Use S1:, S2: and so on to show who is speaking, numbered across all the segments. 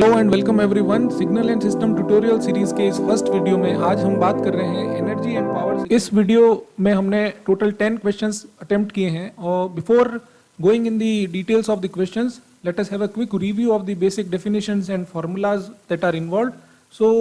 S1: Hello and welcome everyone. Signal and system tutorial series के इस first video में आज हम बात कर रहे हैं एनर्जी एंड पावर। इस वीडियो में हमने टोटल 10 क्वेश्चंस अटेम्प्ट किए हैं और before going in the details of the questions let us have a quick review of the basic definitions and formulas that are involved. So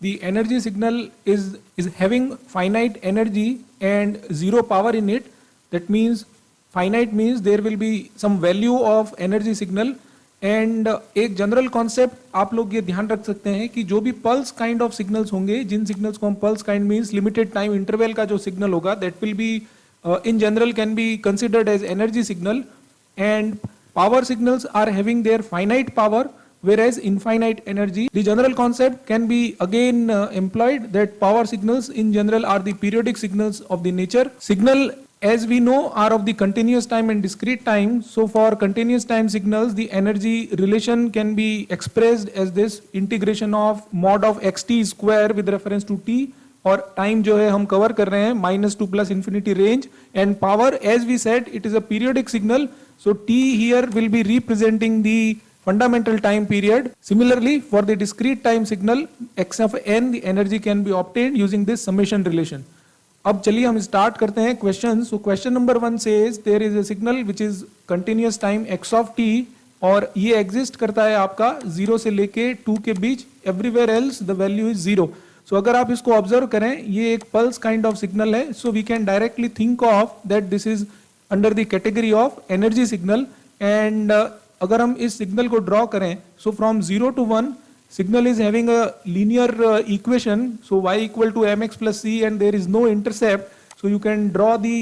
S1: the energy signal is having finite energy and zero power in it. That means finite means there will be some value of energy signal. And एक general concept आप लोग ये ध्यान रख सकते हैं कि जो भी पल्स काइंड ऑफ सिग्नल्स होंगे, जिन सिग्नल्स को हम pulse kind means limited time interval का जो सिग्नल होगा, that will be in general can be considered as energy signal. And power signals are having their finite power whereas infinite energy. The general concept can be again employed that power signals in general are the periodic signals of the nature. Signal as we know are of the continuous time and discrete time. So for continuous time signals the energy relation can be expressed as this integration of mod of xt square with reference to t, और time जो है हम cover कर रहे हैं -2 plus infinity range. And power as we said it is a periodic signal, so t here will be representing the fundamental time period. Similarly, for the discrete time signal x of n, the energy can be obtained using this summation relation. अब चलिए हम start करते हैं question. So question number 1 says there is a signal which is continuous time x of t, और ये exist करता है आपका 0 से लेके 2 के बीच. Everywhere else the value is 0. So अगर आप इसको ऑब्जर्व करें, ये एक पल्स काइंड ऑफ सिग्नल है. So we can directly think of that this is under the category of energy signal. And अगर हम इस सिग्नल को ड्रॉ करें, so from 0 to 1 signal is having a linear equation. So y equal to mx plus c and there is no intercept, so you can draw the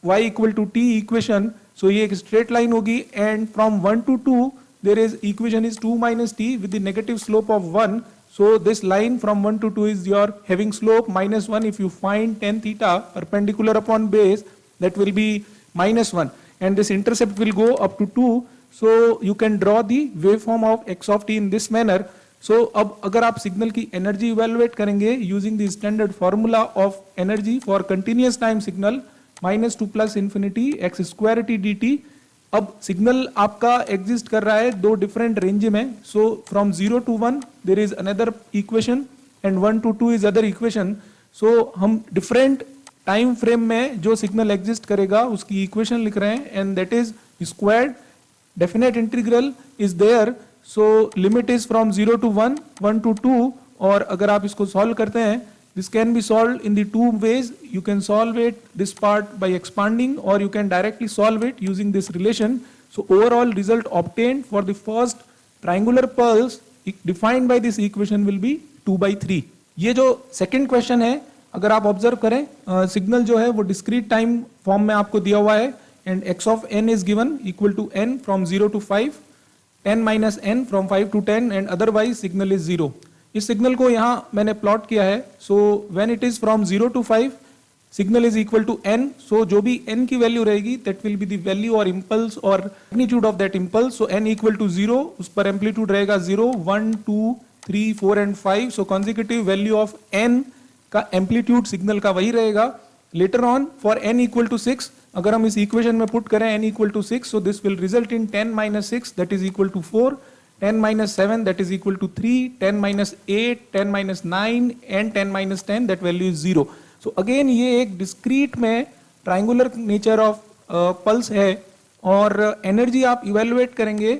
S1: y equal to t equation. So ये एक straight line होगी. And from 1 to 2 there is equation is 2 minus t with the negative slope of 1. So this line from 1 to 2 is your having slope -1. If you find tan theta perpendicular upon base, that will be -1, and this intercept will go up to 2. So you can draw the waveform of x of t in this manner. So अब अगर आप signal की energy evaluate करेंगे using the standard formula of energy for continuous time signal -2 plus infinity x square t dt. अब signal आपका exist कर रहा है दो डिफरेंट रेंज में. So from 0 to 1 there is another equation and 1 to 2 is other equation. So हम different time frame में जो सिग्नल एग्जिस्ट करेगा उसकी इक्वेशन लिख रहे हैं, and that is squared. Definite integral is there, so limit is from 0 to 1, 1 to 2. और अगर आप इसको सॉल्व करते हैं, this can be solved in the two ways. You can solve it this part by expanding, or you can directly solve it using this relation. So overall result obtained for the first triangular pulse defined by this equation will be 2/3. ये जो second question है, अगर आप observe करें, signal जो है वो discrete time form में आपको दिया हुआ है. And x of n is given equal to n from 0 to 5, 10 minus n from 5 to 10, and otherwise signal is 0. इस सिग्नल को यहाँ मैंने प्लॉट किया है. So when it is from 0 to 5, signal is equal to n. So जो भी n की value रहेगी that will be the value or impulse or magnitude of that impulse. So n equal to 0, उस पर amplitude रहेगा 0, 1, 2, 3, 4 and 5. So consecutive value of n का amplitude signal का वही रहेगा. Later on for n equal to 6, अगर हम इस इक्वेशन में पुट करें n equal to 6, so this will result in 10 minus 6 that is equal to 4, 10 minus 7 that is equal to 3, 10 minus 8, 10 minus 9 and 10 minus 10 that value is 0. So again ये एक discrete में triangular nature of pulse है, और energy आप evaluate करेंगे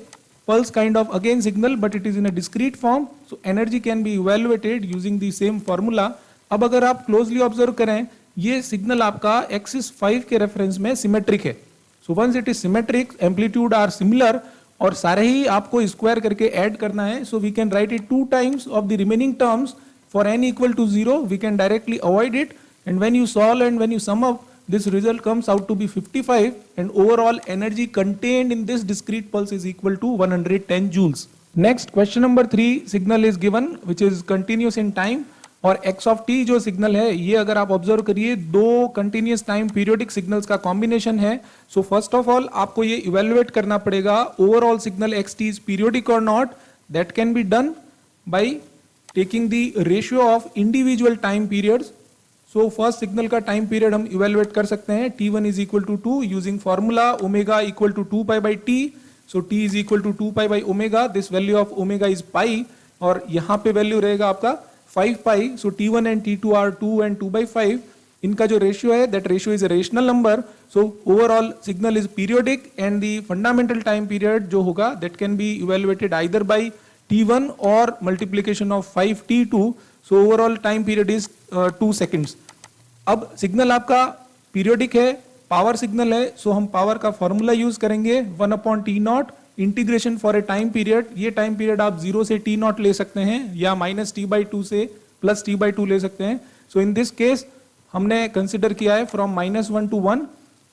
S1: pulse kind of again signal but it is in a discrete form, so energy can be evaluated using the same formula. अब अगर आप closely observe करें, ये सिग्नल आपका एक्सिस 5 के रेफरेंस में सिमेट्रिक है. So once it is symmetric, amplitude are similar, और सारे ही आपको स्क्वायर करके ऐड करना है. So we can write it 2 times of the remaining terms. For n equal to 0 we can directly avoid it, and when you solve and when you sum up, this result comes out to be 55, and overall energy contained in this discrete pulse is equal to 110 joules. Next, question number 3, signal is given which is continuous in time, और x of t जो signal है ये अगर आप observe करिए दो continuous time periodic signals का combination है. सो फर्स्ट ऑफ ऑल आपको ये इवेलुएट करना पड़ेगा overall signal x t is periodic or not. That can be done by taking the ratio of individual time periods. So first signal का time period हम evaluate कर सकते हैं. t1 is equal to 2 using formula omega equal to 2 pi by t. So t is equal to 2 pi by omega. This value of omega is pi. और यहाँ पे value रहेगा आपका 5 pi. So T1 and T2 are 2 and 2/5. इनका जो ratio है that ratio is a rational number. So overall signal is periodic and the fundamental time period जो होगा that can be evaluated either by T1 और multiplication of 5 T2. So overall time period is 2 seconds. अब signal आपका periodic है, power signal है, so हम power का formula use करेंगे 1/T0 integration for a time period. ये टाइम पीरियड आप 0 से T0 ले सकते हैं या -T/2 से +T/2 ले सकते हैं. सो इन दिस केस हमने कंसिडर किया है फ्रॉम -1 to 1.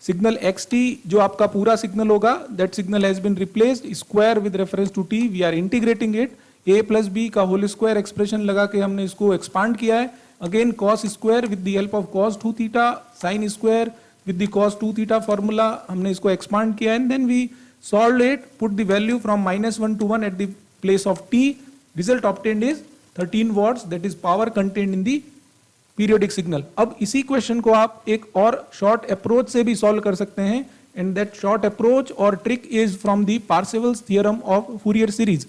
S1: सिग्नल xt जो आपका पूरा सिग्नल होगा that signal has been replaced square with reference to t. We are integrating it. a + b का होल स्क्वायर एक्सप्रेशन लगा के हमने इसको एक्सपांड किया है. Again cos square with the help of cos 2 theta, sin square with the cos 2 theta formula हमने इसको expand किया and then we solved it, put the value from -1 to 1 at the place of t. Result obtained is 13 watts, that is power contained in the periodic signal. अब इसी question को आप एक और short approach से भी solve कर सकते हैं and that short approach or trick is from the Parseval's theorem of Fourier series.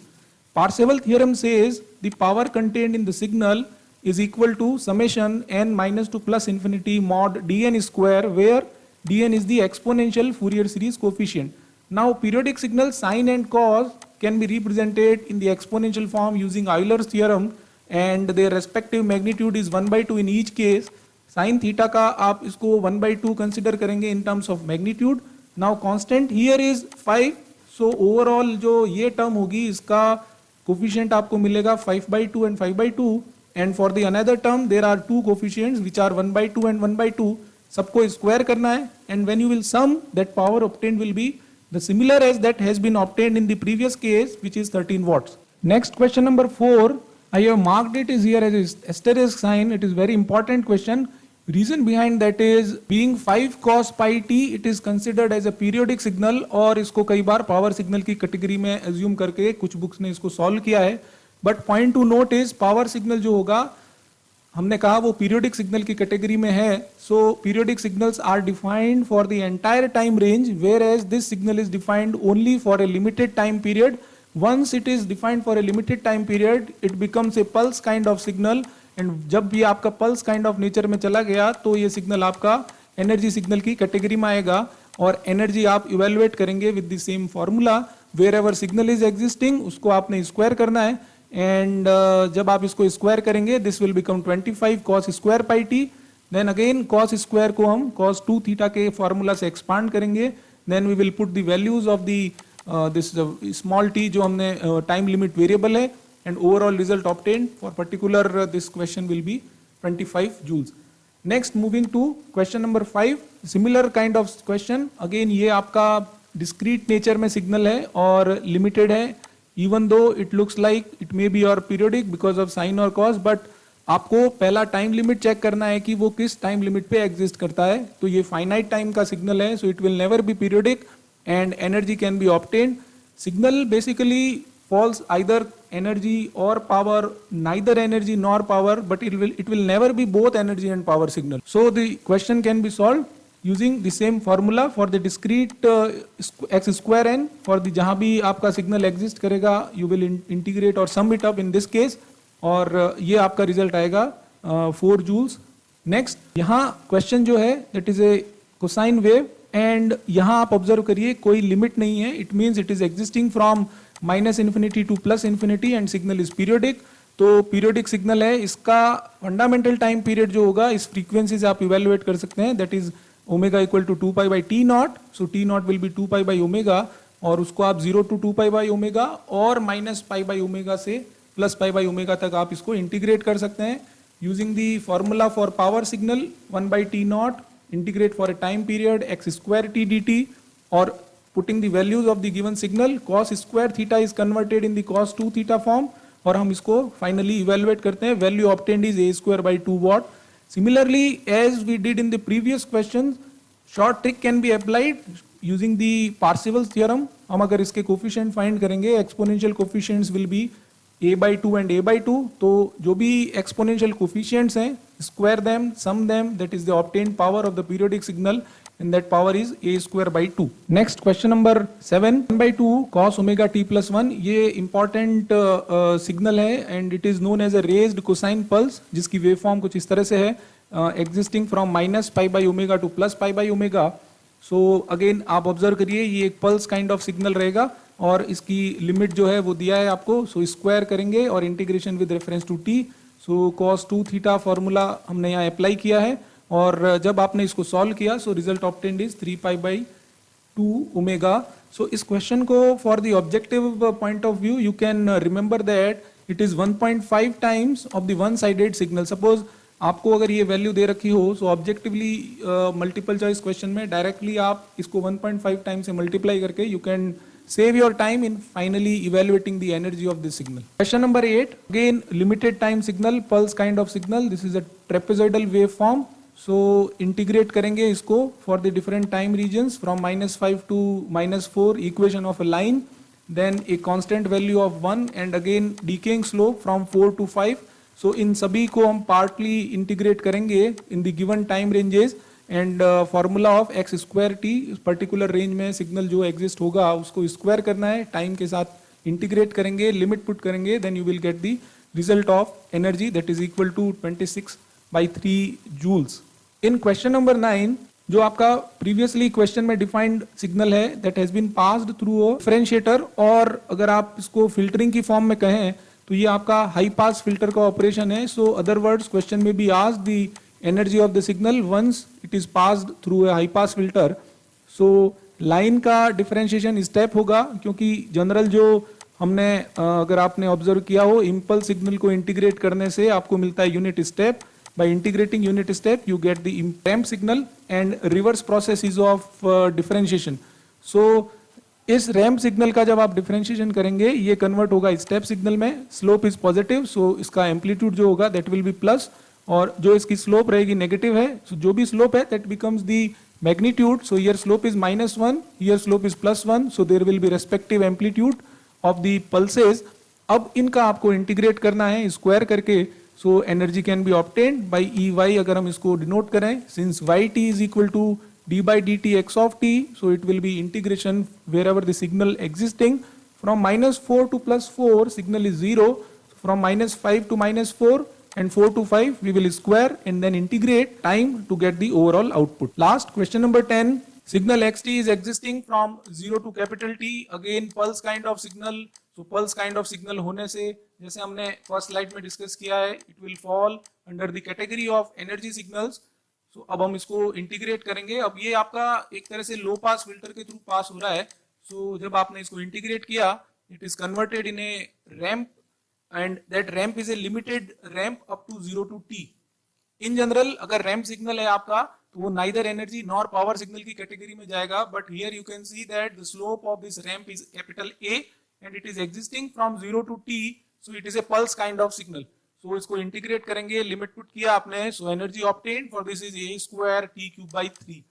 S1: Parseval theorem says the power contained in the signal is equal to summation n minus to plus infinity mod dn square, where dn is the exponential Fourier series coefficient. Now periodic signals sin and cos can be represented in the exponential form using Euler's theorem and their respective magnitude is 1/2 in each case. sin theta का आप इसको 1/2 consider करेंगे in terms of magnitude. Now constant here is 5. So overall जो ये term होगी इसका coefficient आपको मिलेगा 5/2 and 5/2. And for the another term there are two coefficients which are 1/2 and 1/2. सबको स्क्वायर करना है and when you will sum that power obtained will be the similar as that has been obtained in the previous case which is 13 watts. Next question number 4. I have marked it is here as a asterisk sign. It is very important question. Reason behind that is being 5 cos pi t it is considered as a periodic signal और इसको कई बार power signal की category में assume करके कुछ books ने इसको solve किया है. But point two note is power signal जो होगा हमने कहा वो पीरियोडिक सिग्नल की कैटेगरी में है. So periodic signals are defined for the entire time range whereas this signal is defined only for a limited time period. Once it is defined for a limited time period it becomes a pulse kind of signal and जब भी आपका pulse kind of nature में चला गया तो ये signal आपका energy signal की कैटेगरी में आएगा और एनर्जी आप इवेलुएट करेंगे with the same formula. Wherever signal is existing उसको आपने स्क्वायर करना है एंड जब आप इसको स्क्वायर करेंगे this will become 25 cos square pi t. Then again cos square को हम cos 2 थीटा के फॉर्मूला से एक्सपांड करेंगे. Then we will put the values of the this small t जो हमने टाइम लिमिट वेरिएबल है and overall result obtained for particular this question will be 25 joules. Next moving to question number 5. Similar kind of question. Again ये आपका discrete nature में signal है और limited है. Even though it looks like it may be or periodic because of sin or cos, but आपको पहला time limit check करना है कि वो किस टाइम लिमिट पे एग्जिस्ट करता है. तो ये फाइनाइट टाइम का सिग्नल है, so it will never be periodic and energy can be obtained. Signal basically falls either energy or power, neither energy nor power, but it will never be both energy and power signal. So the question can be solved using the same formula for the discrete x square n. for the जहाँ भी आपका signal exist करेगा you will integrate or sum it up in this case और ये आपका result आएगा 4 joules. Next यहाँ question जो है that is a cosine wave and यहाँ आप ऑब्जर्व करिए कोई लिमिट नहीं है. It means it is existing from -infinity to +infinity and signal is periodic. तो पीरियोडिक सिग्नल है, इसका फंडामेंटल टाइम पीरियड जो होगा इस फ्रीक्वेंसी से आप इवेलुएट कर सकते हैं that is omega equal to 2π/T0. So T0 will be 2π/ओमेगा और उसको आप 0 to 2π/ओमेगा और -π/ओमेगा से +π/ओमेगा तक आप इसको इंटीग्रेट कर सकते हैं using the formula for power signal 1/T0 integrate for a time period x² t dt और putting the values of the given signal cos square theta is converted in the cos 2 theta form और हम इसको finally evaluate करते हैं. Value obtained is a²/2 watt. Similarly, as we did in the previous questions, short trick can be applied using the Parseval's theorem. हम अगर इसके coefficient find करेंगे exponential coefficients will be a/2 and a/2. तो जो भी exponential coefficients हैं square them, sum them, that is the obtained power of the periodic signal and that power is a square by 2. Next question number 7, 1 by 2 cos omega t plus 1. ये important signal है and it is known as a raised cosine pulse जिसकी waveform कुछ इस तरह से है, existing from minus pi by omega to plus pi by omega. So again आप observe करिए, ये एक पल्स काइंड ऑफ सिग्नल रहेगा और इसकी लिमिट जो है वो दिया है आपको. सो स्क्वायर करेंगे और integration with reference to t. So cos 2 theta formula हमने यहाँ अप्लाई किया है और जब आपने इसको सॉल्व किया so result obtained is 3 pi by 2 omega. So इस क्वेश्चन को for the objective point of view you can remember that it is 1.5 times of the one sided signal. Suppose आपको अगर ये वैल्यू दे रखी हो so objectively multiple choice question में directly आप इसको 1.5 टाइम से मल्टीप्लाई करके you can save your time in finally evaluating the energy of this signal. Question number 8, again limited time signal, pulse kind of signal. This is a trapezoidal waveform. So integrate करेंगे इसको for the different time regions from -5 to -4, equation of a line, then a constant value of 1 and again decaying slope from 4 to 5. So इन सभी को हम partly integrate करेंगे in the given time ranges. And formula of x square T, particular range में signal जो exist होगा उसको square करना है, टाइम के साथ इंटीग्रेट करेंगे, लिमिट पुट करेंगे, then you will get the result of energy that is equal to 26/3 joules. In question number 9 जो आपका प्रीवियसली क्वेश्चन में डिफाइंड सिग्नल है that has been passed through a differentiator, और अगर आप इसको फिल्टरिंग की फॉर्म में कहें तो ये आपका हाई पास फिल्टर का ऑपरेशन है. सो अदर वर्ड्स क्वेश्चन में be asked the energy of the signal once it is passed through a high pass filter. So line का differentiation step होगा, क्योंकि जनरल जो हमने अगर आपने ऑब्जर्व किया हो इम्पल्स सिग्नल को इंटीग्रेट करने से आपको मिलता है unit step. By integrating unit step you get the ramp signal and reverse process is of differentiation. So इस रैंप सिग्नल का जब आप डिफरेंशिएशन करेंगे ये कन्वर्ट होगा स्टेप सिग्नल में. स्लोप इज पॉजिटिव, सो इसका एम्पलीट्यूड जो होगा दैट विल बी प्लस, और जो इसकी स्लोप रहेगी नेगेटिव है. सो जो भी स्लोप है that becomes the magnitude. So here slope is -1, here slope is +1, so there will be respective amplitude of the pulses. अब इनका आपको इंटीग्रेट करना है स्क्वायर करके. So energy can be obtained by E y. अगर हम इसको डिनोट करें, since y t is equal to d by d t x of t, so it will be integration wherever the signal existing from -4 to +4 signal is 0, from -5 to -4 and 4 to 5 we will square and then integrate time to get the overall output. Last question number 10, signal xt is existing from 0 to capital T. Again pulse kind of signal. So pulse kind of signal होने से जैसे हमने first slide में discuss किया है it will fall under the category of energy signals. So अब हम इसको इंटीग्रेट करेंगे. अब ये आपका एक तरह से लो पास फिल्टर के थ्रू पास हो रहा है. So जब आपने इसको इंटीग्रेट किया it is converted in a ramp and that ramp is a limited ramp up to 0 to t. In general अगर ramp signal है आपका तो वो neither energy nor power signal की कैटेगरी में जाएगा, but here you can see that the slope of this ramp is capital A and it is existing from 0 to t, so it is a pulse kind of signal. So इसको integrate करेंगे, limit put किया आपने, so energy obtained for this is a square t cube by 3.